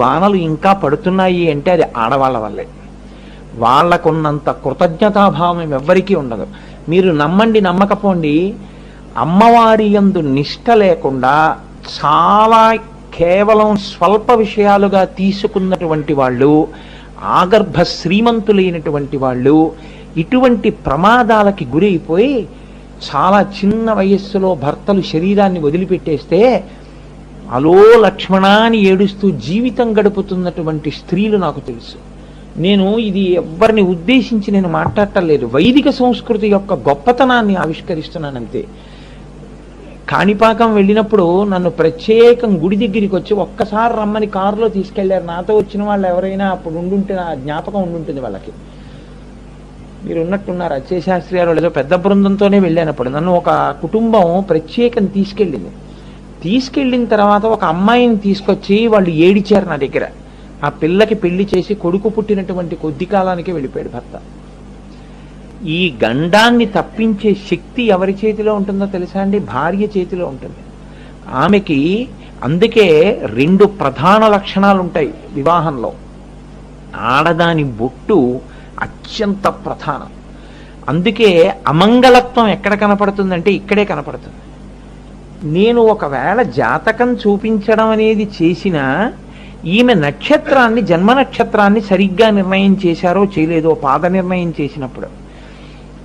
వానలు ఇంకా పడుతున్నాయి అంటే అది ఆడవాళ్ళ వల్లే. వాళ్లకున్నంత కృతజ్ఞతాభావం ఎవ్వరికీ ఉండదు. మీరు నమ్మండి నమ్మకపోండి, అమ్మవారి యందు నిష్ట లేకుండా చాలా కేవలం స్వల్ప విషయాలుగా తీసుకున్నటువంటి వాళ్ళు, ఆగర్భ శ్రీమంతులైనటువంటి వాళ్ళు ఇటువంటి ప్రమాదాలకి గురైపోయి చాలా చిన్న వయస్సులో భర్తలు శరీరాన్ని వదిలిపెట్టేస్తే అలో లక్ష్మణ అని ఏడుస్తూ జీవితం గడుపుతున్నటువంటి స్త్రీలు నాకు తెలుసు. నేను ఇది ఎవరిని ఉద్దేశించి నేను మాట్లాడటం లేదు, వైదిక సంస్కృతి యొక్క గొప్పతనాన్ని ఆవిష్కరిస్తున్నానంతే. కాణిపాకం వెళ్ళినప్పుడు నన్ను ప్రత్యేకం గుడి దగ్గరికి వచ్చి ఒక్కసారి రమ్మని కారులో తీసుకెళ్లారు. నాతో వచ్చిన వాళ్ళు ఎవరైనా అప్పుడు ఉండుంటే నా జ్ఞాపకం ఉండుంటుంది వాళ్ళకి. మీరు ఉన్నట్టున్నారు, అచ్చయశాస్త్రి గారు ఏదో పెద్ద బృందంతోనే వెళ్ళానప్పుడు నన్ను ఒక కుటుంబం ప్రత్యేకం తీసుకెళ్ళిన తర్వాత ఒక అమ్మాయిని తీసుకొచ్చి వాళ్ళు ఏడిచారు నా దగ్గర. ఆ పిల్లకి పెళ్లి చేసి కొడుకు పుట్టినటువంటి కొద్ది కాలానికే వెళ్ళిపోయాడు భర్త. ఈ గండాన్ని తప్పించే శక్తి ఎవరి చేతిలో ఉంటుందో తెలుసా అండి? భార్య చేతిలో ఉంటుంది. ఆమెకి అందుకే 2 ప్రధాన లక్షణాలు ఉంటాయి వివాహంలో. ఆడదాని బొట్టు అత్యంత ప్రధానం. అందుకే అమంగళత్వం ఎక్కడ కనపడుతుందంటే ఇక్కడే కనపడుతుంది. నేను ఒకవేళ జాతకం చూపించడం అనేది చేసినా ఈమె నక్షత్రాన్ని, జన్మ నక్షత్రాన్ని సరిగ్గా నిర్ణయం చేశారో చేయలేదో పాద నిర్ణయం చేసినప్పుడు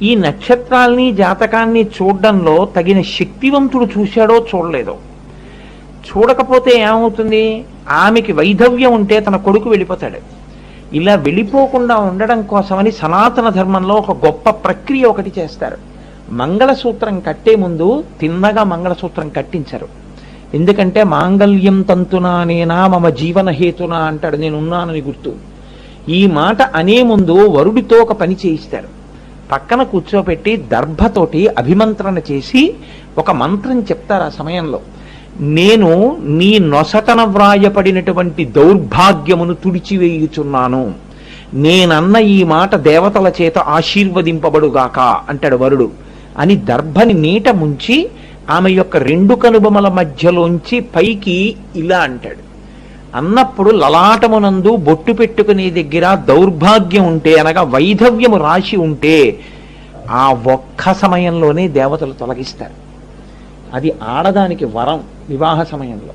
ఈ నక్షత్రాల్ని జాతకాన్ని చూడడంలో తగిన శక్తివంతుడు చూశాడో చూడలేదో, చూడకపోతే ఏమవుతుంది, ఆమెకి వైధవ్యం ఉంటే తన కొడుకు వెళ్ళిపోతాడు. ఇలా వెళ్ళిపోకుండా ఉండడం కోసమని సనాతన ధర్మంలో ఒక గొప్ప ప్రక్రియ ఒకటి చేస్తారు. మంగళసూత్రం కట్టే ముందు తిన్నగా మంగళసూత్రం కట్టించరు. ఎందుకంటే మాంగళ్యం తంతునా నేనా మమ జీవన హేతునా అంటాడు, నేనున్నానని గుర్తు. ఈ మాట అనే ముందు వరుడితో ఒక పని చేయిస్తారు. పక్కన కూర్చోపెట్టి దర్భతోటి అభిమంత్రణ చేసి ఒక మంత్రం చెప్తారు. ఆ సమయంలో నేను నీ నొసటన వ్రాయపడినటువంటి దౌర్భాగ్యమును తుడిచివేయుచున్నాను, నేనన్న ఈ మాట దేవతల చేత ఆశీర్వదింపబడుగాక అంటాడు వరుడు. అని దర్భని నీట ముంచి ఆమె యొక్క 2 కనుబొమల మధ్యలోంచి పైకి ఇలా అంటాడు. అన్నప్పుడు లలాటమునందు బొట్టు పెట్టుకునే దగ్గర దౌర్భాగ్యం ఉంటే, అనగా వైధవ్యము రాశి ఉంటే ఆ ఒక్క సమయంలోనే దేవతలు తొలగిస్తారు. అది ఆడదానికి వరం వివాహ సమయంలో.